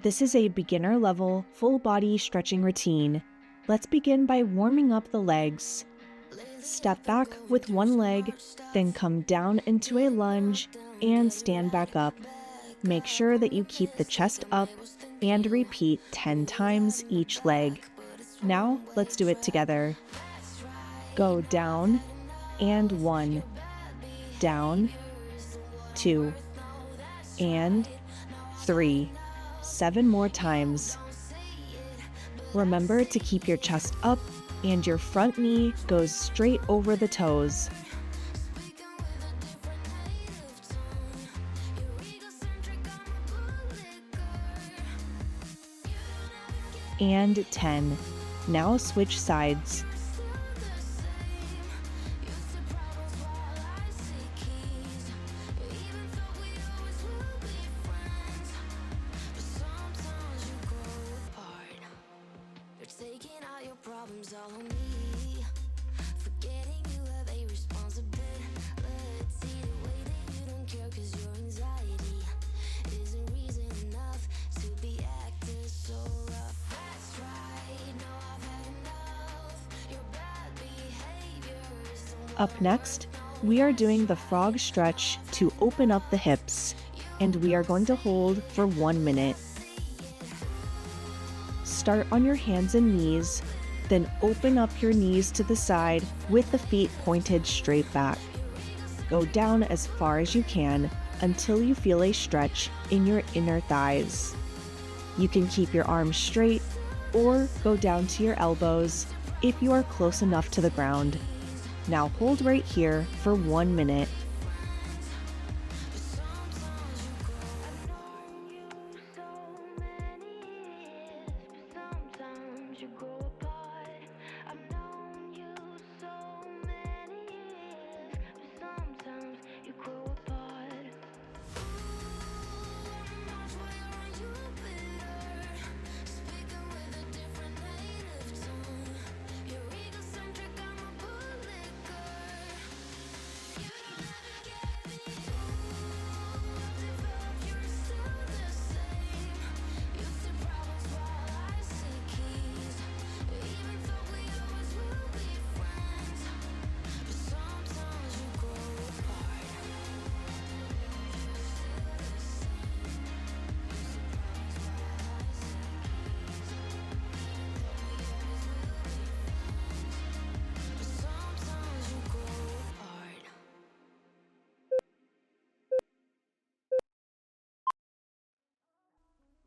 This is a beginner-level, full-body stretching routine. Let's begin by warming up the legs. Step back with one leg, then come down into a lunge and stand back up. Make sure that you keep the chest up and repeat 10 times each leg. Now, let's do it together. Go down and 1, down, 2, and 3. 7 more times. Remember to keep your chest up and your front knee goes straight over the toes. And 10. Now switch sides. Up next, we are doing the frog stretch to open up the hips, and we are going to hold for 1 minute. Start on your hands and knees, then open up your knees to the side with the feet pointed straight back. Go down as far as you can until you feel a stretch in your inner thighs. You can keep your arms straight or go down to your elbows if you are close enough to the ground. Now hold right here for 1 minute.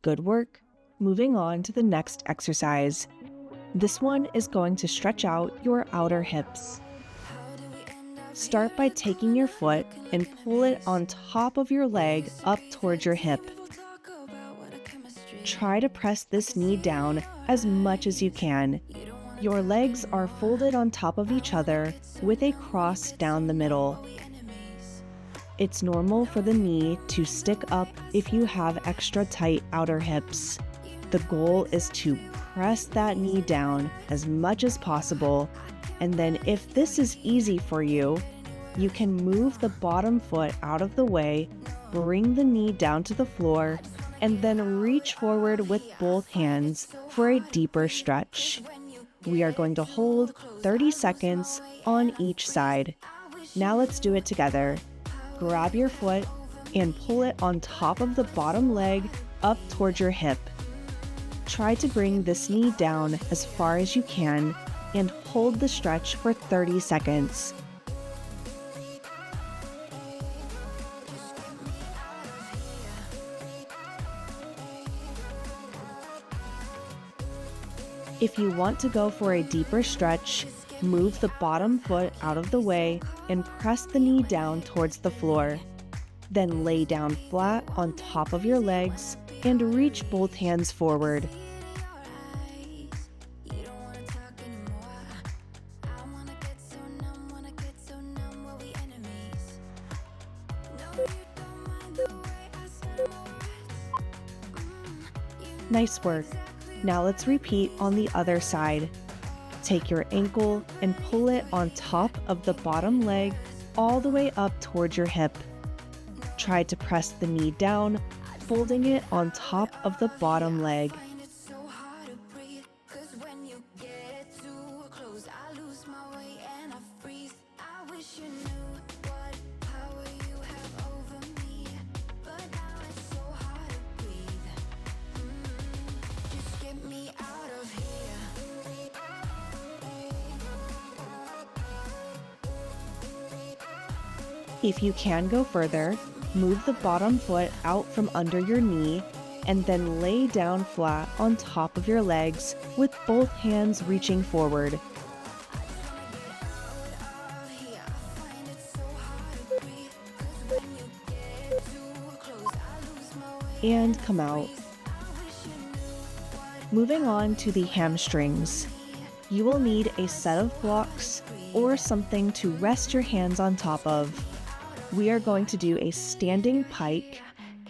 Good work. Moving on to the next exercise. This one is going to stretch out your outer hips. Start by taking your foot and pull it on top of your leg up towards your hip. Try to press this knee down as much as you can. Your legs are folded on top of each other with a cross down the middle. It's normal for the knee to stick up if you have extra tight outer hips. The goal is to press that knee down as much as possible, and then if this is easy for you, you can move the bottom foot out of the way, bring the knee down to the floor, and then reach forward with both hands for a deeper stretch. We are going to hold 30 seconds on each side. Now let's do it together. Grab your foot and pull it on top of the bottom leg up towards your hip. Try to bring this knee down as far as you can and hold the stretch for 30 seconds. If you want to go for a deeper stretch, move the bottom foot out of the way and press the knee down towards the floor. Then lay down flat on top of your legs and reach both hands forward. Nice work. Now let's repeat on the other side. Take your ankle and pull it on top of the bottom leg all the way up towards your hip. Try to press the knee down folding it on top of the bottom leg. If you can go further, move the bottom foot out from under your knee and then lay down flat on top of your legs with both hands reaching forward. And come out. Moving on to the hamstrings. You will need a set of blocks or something to rest your hands on top of. We are going to do a standing pike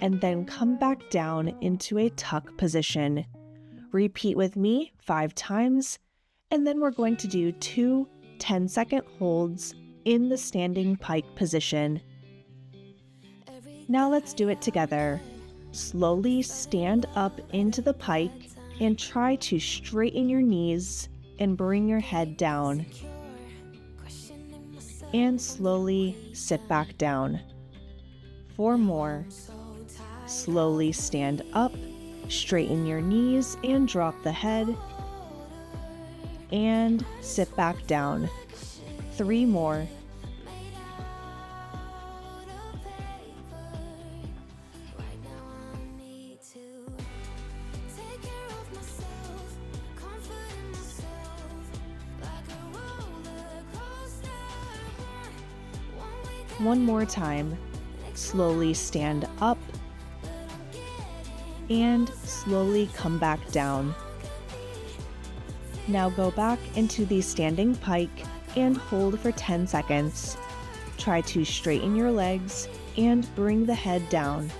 and then come back down into a tuck position. Repeat with me 5 times, and then we're going to do 2 10-second holds in the standing pike position. Now let's do it together. Slowly stand up into the pike and try to straighten your knees and bring your head down. And slowly sit back down. 4 more. Slowly stand up, straighten your knees and drop the head. And sit back down. 3 more. One more time. Slowly stand up and slowly come back down. Now go back into the standing pike and hold for 10 seconds. Try to straighten your legs and bring the head down.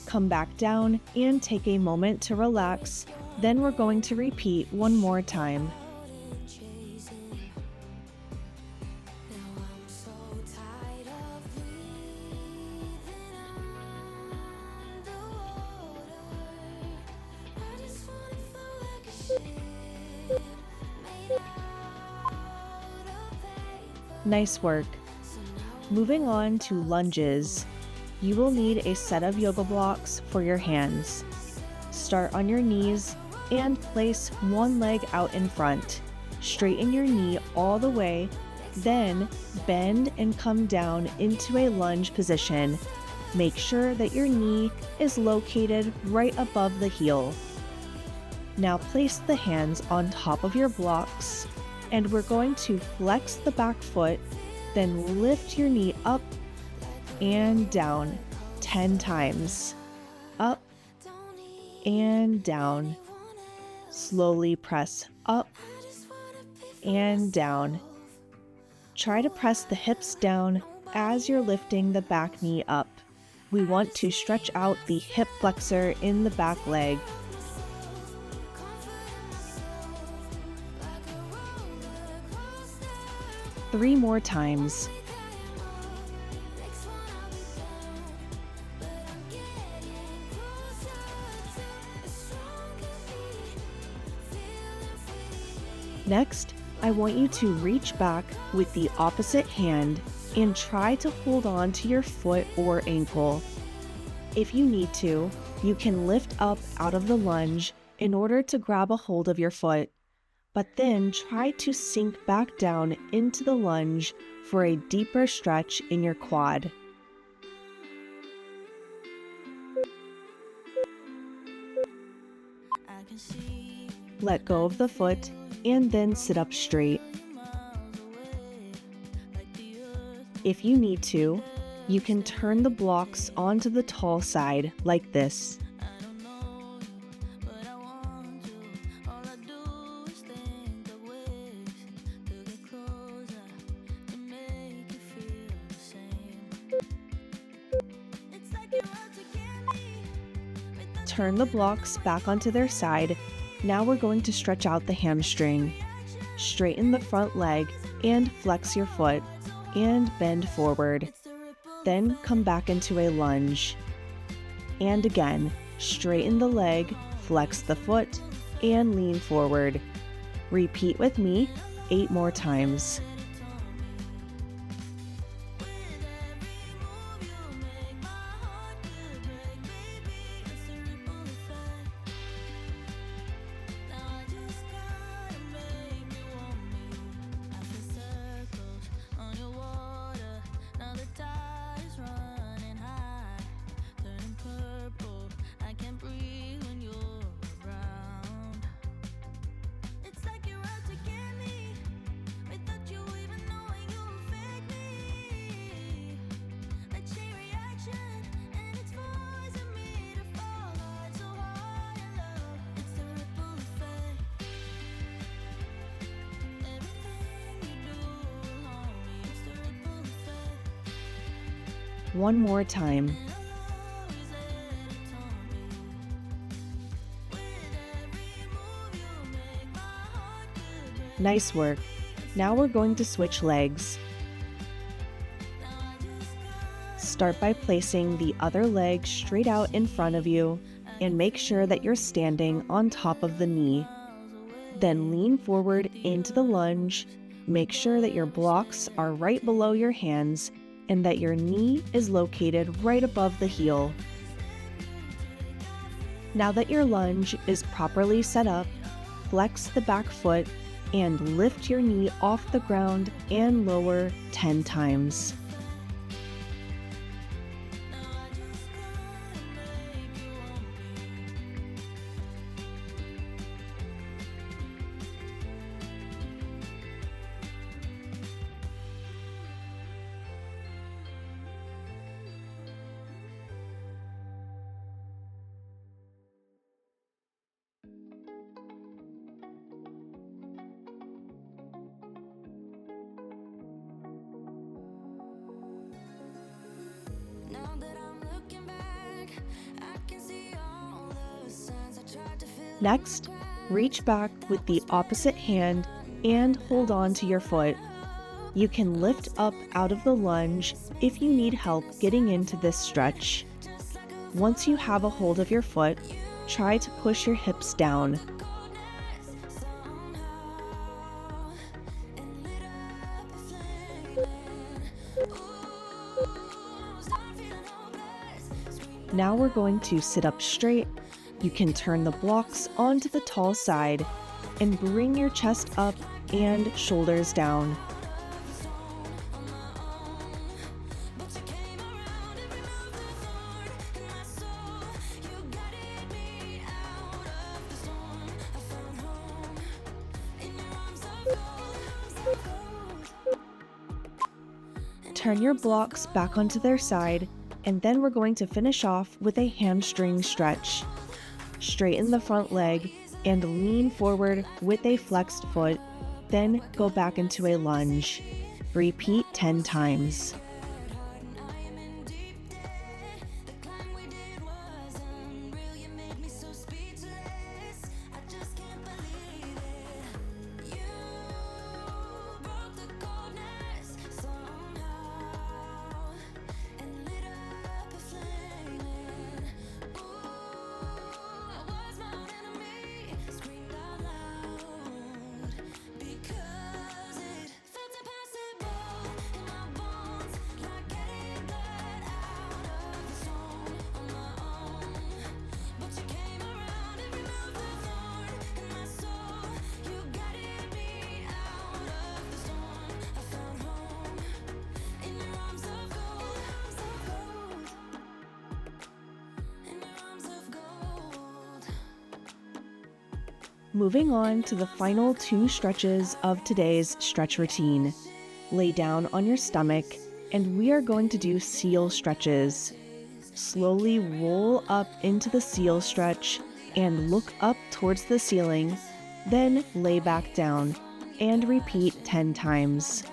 Come back down and take a moment to relax. Then we're going to repeat one more time. Nice work. Moving on to lunges. You will need a set of yoga blocks for your hands. Start on your knees and place one leg out in front. Straighten your knee all the way, then bend and come down into a lunge position. Make sure that your knee is located right above the heel. Now place the hands on top of your blocks, and we're going to flex the back foot, then lift your knee up and down 10 times. Up and down. Slowly press up and down. Try to press the hips down as you're lifting the back knee up. We want to stretch out the hip flexor in the back leg. Three more times. Next, I want you to reach back with the opposite hand and try to hold on to your foot or ankle. If you need to, you can lift up out of the lunge in order to grab a hold of your foot, but then try to sink back down into the lunge for a deeper stretch in your quad. Let go of the foot and then sit up straight. If you need to, you can turn the blocks onto the tall side like this. Turn the blocks back onto their side, Now we're going to stretch out the hamstring. Straighten the front leg and flex your foot and bend forward. Then come back into a lunge. And again, straighten the leg, flex the foot, and lean forward. Repeat with me 8 more times. One more time. Nice work. Now we're going to switch legs. Start by placing the other leg straight out in front of you and make sure that you're standing on top of the knee. Then lean forward into the lunge. Make sure that your blocks are right below your hands and that your knee is located right above the heel. Now that your lunge is properly set up, flex the back foot and lift your knee off the ground and lower 10 times. Next, reach back with the opposite hand and hold on to your foot. You can lift up out of the lunge if you need help getting into this stretch. Once you have a hold of your foot, try to push your hips down. Now we're going to sit up straight. You can turn the blocks onto the tall side and bring your chest up and shoulders down. Turn your blocks back onto their side, and then we're going to finish off with a hamstring stretch. Straighten the front leg and lean forward with a flexed foot, then go back into a lunge. Repeat 10 times. Moving on to the final 2 stretches of today's stretch routine. Lay down on your stomach, and we are going to do seal stretches. Slowly roll up into the seal stretch and look up towards the ceiling, then lay back down and repeat 10 times.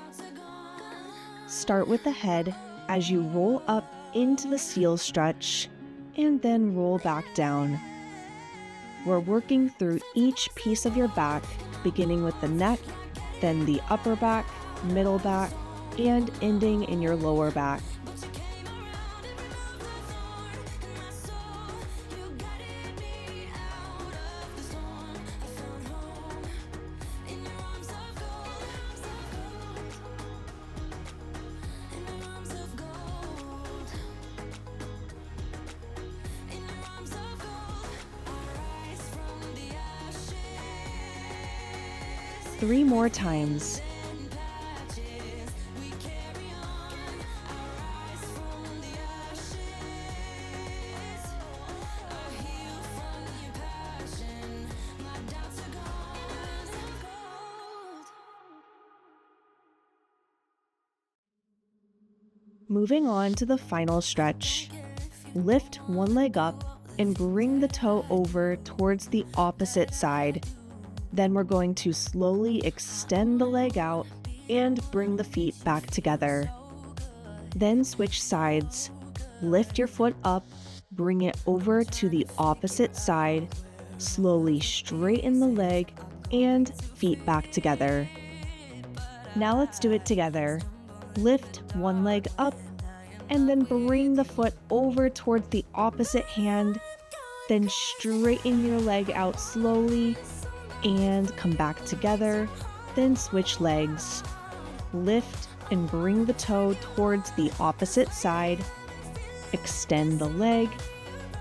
Start with the head as you roll up into the seal stretch and then roll back down. We're working through each piece of your back, beginning with the neck, then the upper back, middle back, and ending in your lower back. Three more times. Moving on to the final stretch. Lift one leg up and bring the toe over towards the opposite side. Then we're going to slowly extend the leg out and bring the feet back together. Then switch sides. Lift your foot up, bring it over to the opposite side, slowly straighten the leg and feet back together. Now let's do it together. Lift one leg up and then bring the foot over towards the opposite hand. Then straighten your leg out slowly and come back together. Then switch legs. Lift and bring the toe towards the opposite side. Extend the leg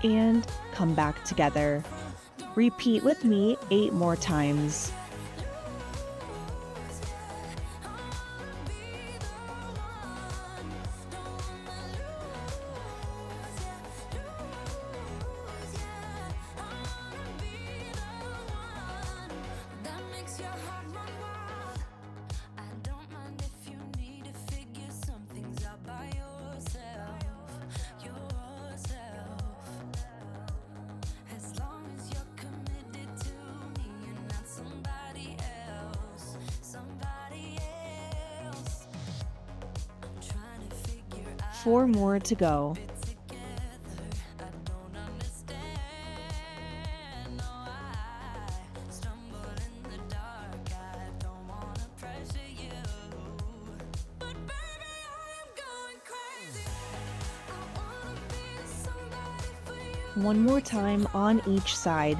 and come back together. Repeat with me 8 more times. Four more to go. One more time on each side.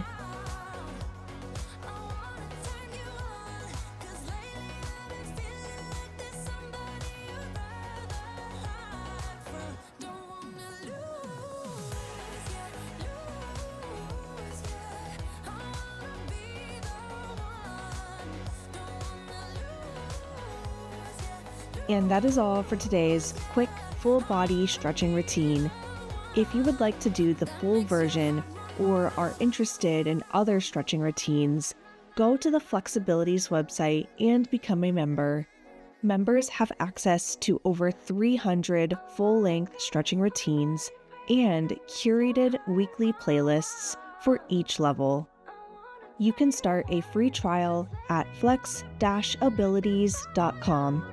And that is all for today's quick full body stretching routine. If you would like to do the full version or are interested in other stretching routines, go to the FlexAbilities website and become a member. Members have access to over 300 full-length stretching routines and curated weekly playlists for each level. You can start a free trial at flex-abilities.com.